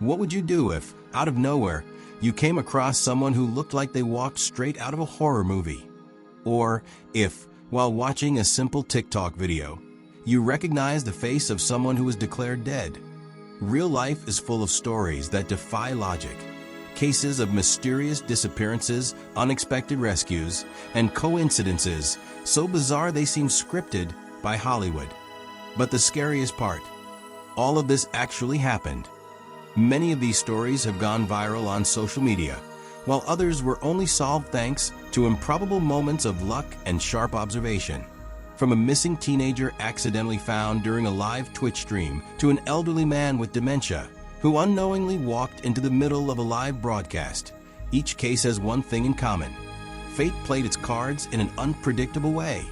What would you do if, out of nowhere, you came across someone who looked like they walked straight out of a horror movie? Or if, while watching a simple TikTok video, you recognize the face of someone who was declared dead? Real life is full of stories that defy logic. Cases of mysterious disappearances, unexpected rescues, and coincidences so bizarre they seem scripted by Hollywood. But the scariest part, all of this actually happened. Many of these stories have gone viral on social media, while others were only solved thanks to improbable moments of luck and sharp observation. From a missing teenager accidentally found during a live Twitch stream to an elderly man with dementia who unknowingly walked into the middle of a live broadcast, each case has one thing in common. Fate played its cards in an unpredictable way.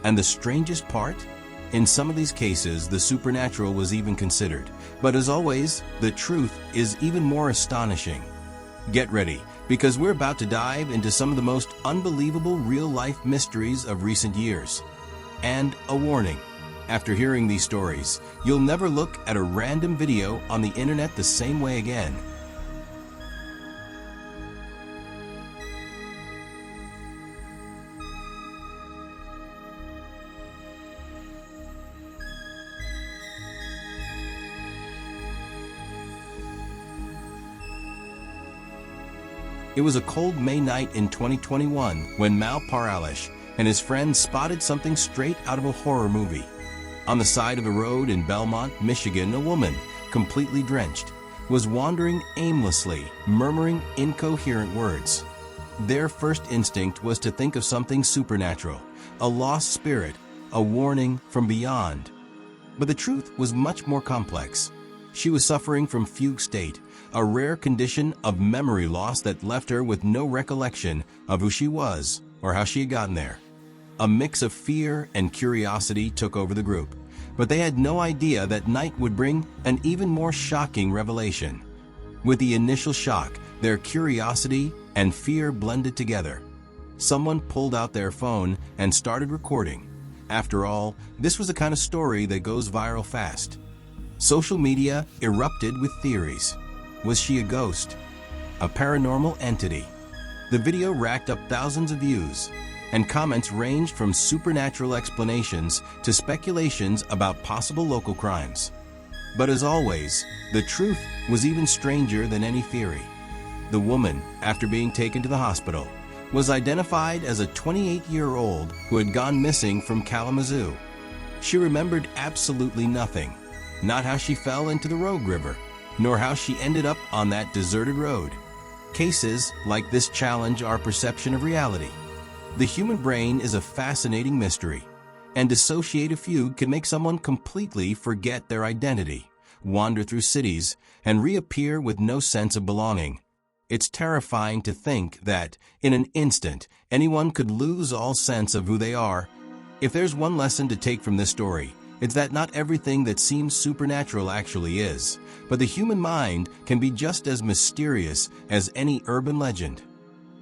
And the strangest part? In some of these cases, the supernatural was even considered. But as always, the truth is even more astonishing. Get ready, because we're about to dive into some of the most unbelievable real-life mysteries of recent years. And a warning, after hearing these stories, you'll never look at a random video on the internet the same way again. It was a cold May night in 2021 when Mal Paralish and his friends spotted something straight out of a horror movie. On the side of a road in Belmont, Michigan, a woman, completely drenched, was wandering aimlessly, murmuring incoherent words. Their first instinct was to think of something supernatural, a lost spirit, a warning from beyond. But the truth was much more complex. She was suffering from fugue state, a rare condition of memory loss that left her with no recollection of who she was or how she had gotten there. A mix of fear and curiosity took over the group, but they had no idea that night would bring an even more shocking revelation. With the initial shock, their curiosity and fear blended together. Someone pulled out their phone and started recording. After all, this was the kind of story that goes viral fast. Social media erupted with theories. Was she a ghost? A paranormal entity? The video racked up thousands of views, and comments ranged from supernatural explanations to speculations about possible local crimes. But as always, the truth was even stranger than any theory. The woman, after being taken to the hospital, was identified as a 28-year-old who had gone missing from Kalamazoo. She remembered absolutely nothing, not how she fell into the Rogue River, nor how she ended up on that deserted road. Cases like this challenge our perception of reality. The human brain is a fascinating mystery, and dissociative fugue can make someone completely forget their identity, wander through cities, and reappear with no sense of belonging. It's terrifying to think that, in an instant, anyone could lose all sense of who they are. If there's one lesson to take from this story, it's that not everything that seems supernatural actually is, but the human mind can be just as mysterious as any urban legend.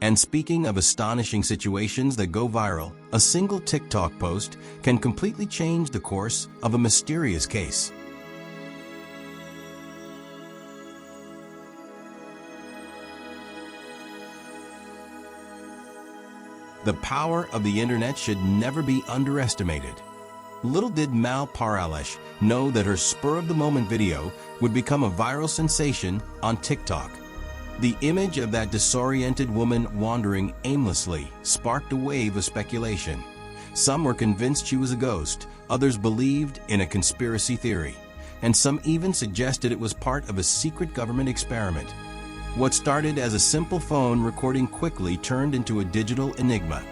And speaking of astonishing situations that go viral, a single TikTok post can completely change the course of a mysterious case. The power of the internet should never be underestimated. Little did Mal Paralish know that her spur-of-the-moment video would become a viral sensation on TikTok. The image of that disoriented woman wandering aimlessly sparked a wave of speculation. Some were convinced she was a ghost, others believed in a conspiracy theory, and some even suggested it was part of a secret government experiment. What started as a simple phone recording quickly turned into a digital enigma,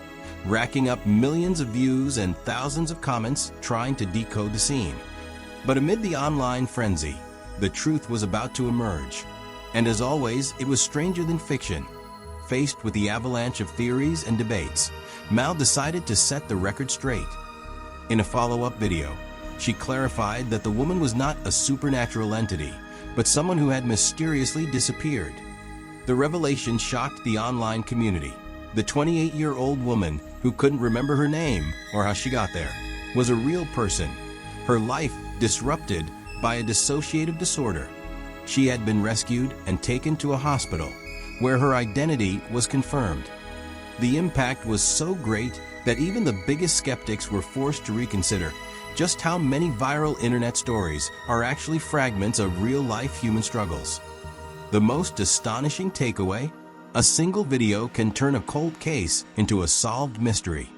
racking up millions of views and thousands of comments trying to decode the scene. But amid the online frenzy, the truth was about to emerge. And as always, it was stranger than fiction. Faced with the avalanche of theories and debates, Mal decided to set the record straight. In a follow-up video, she clarified that the woman was not a supernatural entity, but someone who had mysteriously disappeared. The revelation shocked the online community. The 28-year-old woman, who couldn't remember her name or how she got there, was a real person, her life disrupted by a dissociative disorder. She had been rescued and taken to a hospital, where her identity was confirmed. The impact was so great that even the biggest skeptics were forced to reconsider just how many viral internet stories are actually fragments of real-life human struggles. The most astonishing takeaway? A single video can turn a cold case into a solved mystery.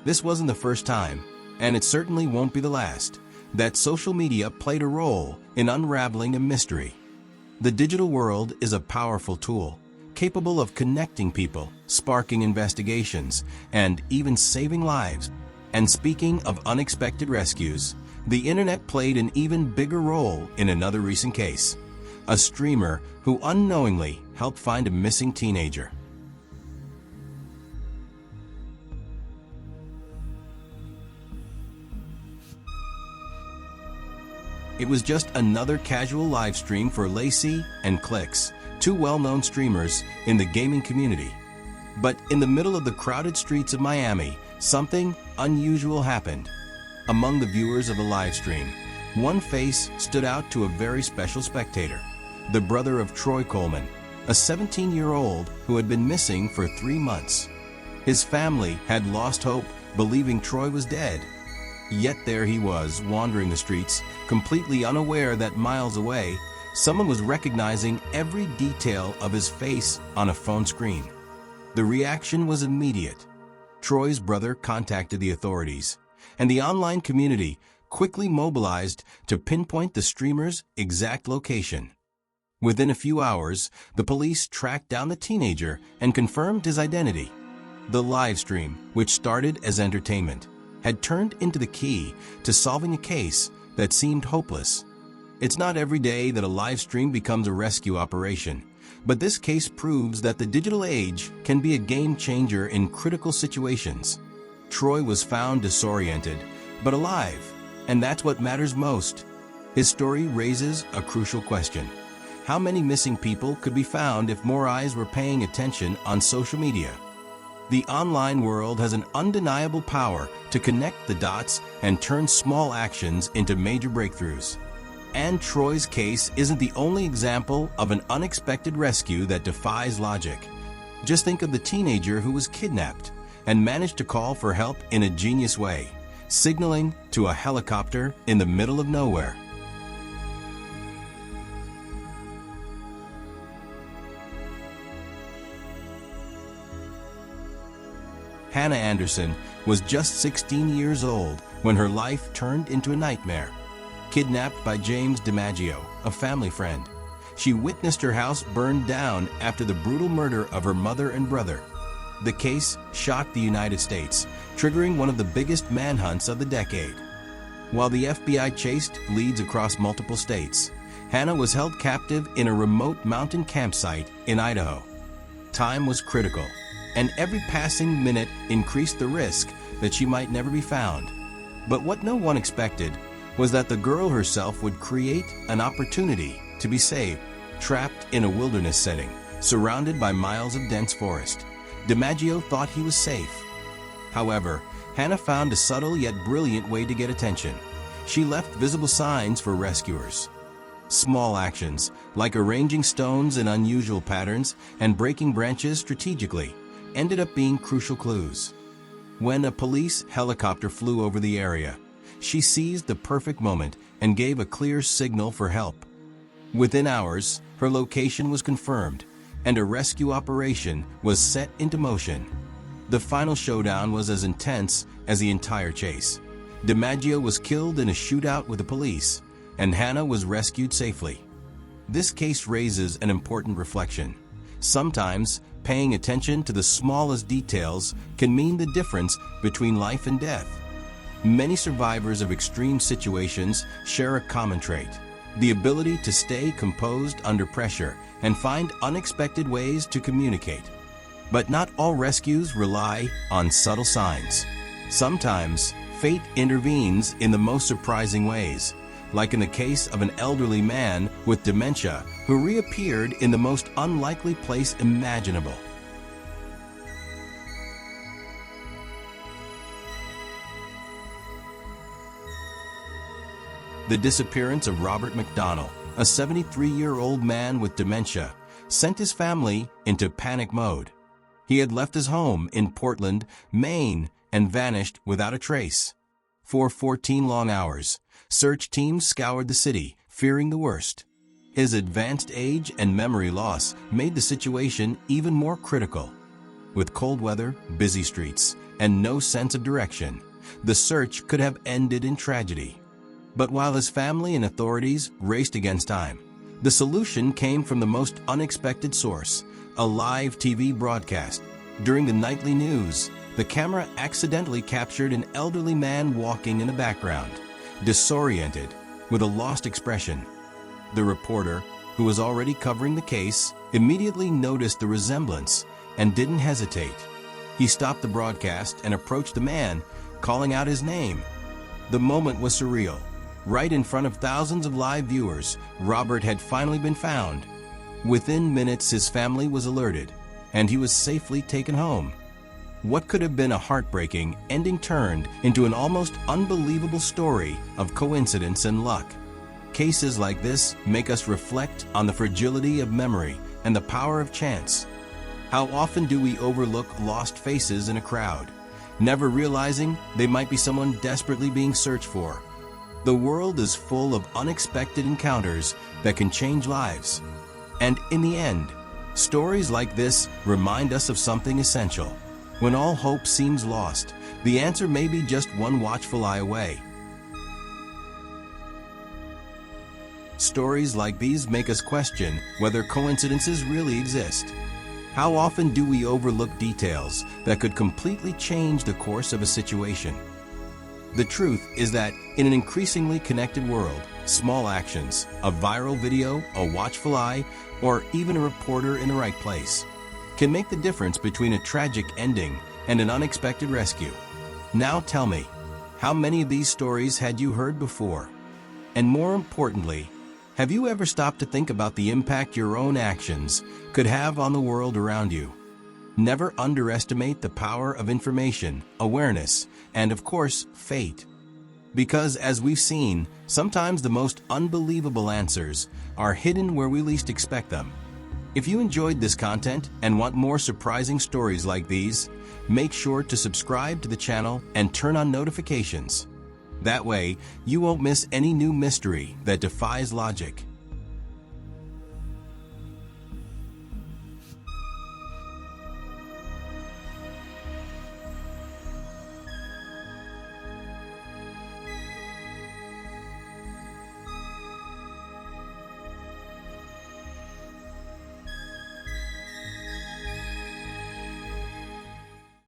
This wasn't the first time, and it certainly won't be the last, that social media played a role in unraveling a mystery. The digital world is a powerful tool, capable of connecting people, sparking investigations, and even saving lives. And speaking of unexpected rescues, the internet played an even bigger role in another recent case. A streamer who unknowingly helped find a missing teenager. It was just another casual live stream for Lacey and Clicks, two well-known streamers in the gaming community. But in the middle of the crowded streets of Miami, something unusual happened. Among the viewers of the live stream, one face stood out to a very special spectator, the brother of Troy Coleman, a 17-year-old who had been missing for 3 months. His family had lost hope, believing Troy was dead. Yet there he was, wandering the streets, completely unaware that miles away, someone was recognizing every detail of his face on a phone screen. The reaction was immediate. Troy's brother contacted the authorities, and the online community quickly mobilized to pinpoint the streamer's exact location. Within a few hours, the police tracked down the teenager and confirmed his identity. The live stream, which started as entertainment, had turned into the key to solving a case that seemed hopeless. It's not every day that a live stream becomes a rescue operation, but this case proves that the digital age can be a game changer in critical situations. Troy was found disoriented, but alive, and that's what matters most. His story raises a crucial question. How many missing people could be found if more eyes were paying attention on social media? The online world has an undeniable power to connect the dots and turn small actions into major breakthroughs. And Troy's case isn't the only example of an unexpected rescue that defies logic. Just think of the teenager who was kidnapped and managed to call for help in a genius way, signaling to a helicopter in the middle of nowhere. Hannah Anderson was just 16 years old when her life turned into a nightmare. Kidnapped by James DiMaggio, a family friend, she witnessed her house burned down after the brutal murder of her mother and brother. The case shocked the United States, triggering one of the biggest manhunts of the decade. While the FBI chased leads across multiple states, Hannah was held captive in a remote mountain campsite in Idaho. Time was critical, and every passing minute increased the risk that she might never be found. But what no one expected was that the girl herself would create an opportunity to be saved. Trapped in a wilderness setting, surrounded by miles of dense forest, DiMaggio thought he was safe. However, Hannah found a subtle yet brilliant way to get attention. She left visible signs for rescuers. Small actions, like arranging stones in unusual patterns and breaking branches strategically, ended up being crucial clues. When a police helicopter flew over the area, she seized the perfect moment and gave a clear signal for help. Within hours, her location was confirmed, and a rescue operation was set into motion. The final showdown was as intense as the entire chase. DiMaggio was killed in a shootout with the police, and Hannah was rescued safely. This case raises an important reflection. Sometimes, paying attention to the smallest details can mean the difference between life and death. Many survivors of extreme situations share a common trait: the ability to stay composed under pressure and find unexpected ways to communicate. But not all rescues rely on subtle signs. Sometimes, fate intervenes in the most surprising ways, like in the case of an elderly man with dementia who reappeared in the most unlikely place imaginable. The disappearance of Robert McDonnell, a 73-year-old man with dementia, sent his family into panic mode. He had left his home in Portland, Maine, and vanished without a trace. For 14 long hours, search teams scoured the city, fearing the worst. His advanced age and memory loss made the situation even more critical. With cold weather, busy streets, and no sense of direction, the search could have ended in tragedy. But while his family and authorities raced against time, the solution came from the most unexpected source, a live TV broadcast. During the nightly news, the camera accidentally captured an elderly man walking in the background, disoriented, with a lost expression. The reporter, who was already covering the case, immediately noticed the resemblance and didn't hesitate. He stopped the broadcast and approached the man, calling out his name. The moment was surreal. Right in front of thousands of live viewers, Robert had finally been found. Within minutes, his family was alerted, and he was safely taken home. What could have been a heartbreaking ending turned into an almost unbelievable story of coincidence and luck. Cases like this make us reflect on the fragility of memory and the power of chance. How often do we overlook lost faces in a crowd, never realizing they might be someone desperately being searched for? The world is full of unexpected encounters that can change lives. And in the end, stories like this remind us of something essential. When all hope seems lost, the answer may be just one watchful eye away. Stories like these make us question whether coincidences really exist. How often do we overlook details that could completely change the course of a situation? The truth is that in an increasingly connected world, small actions, a viral video, a watchful eye, or even a reporter in the right place, can make the difference between a tragic ending and an unexpected rescue. Now tell me, how many of these stories had you heard before? And more importantly, have you ever stopped to think about the impact your own actions could have on the world around you? Never underestimate the power of information, awareness, and of course, fate. Because as we've seen, sometimes the most unbelievable answers are hidden where we least expect them. If you enjoyed this content and want more surprising stories like these, make sure to subscribe to the channel and turn on notifications. That way, you won't miss any new mystery that defies logic.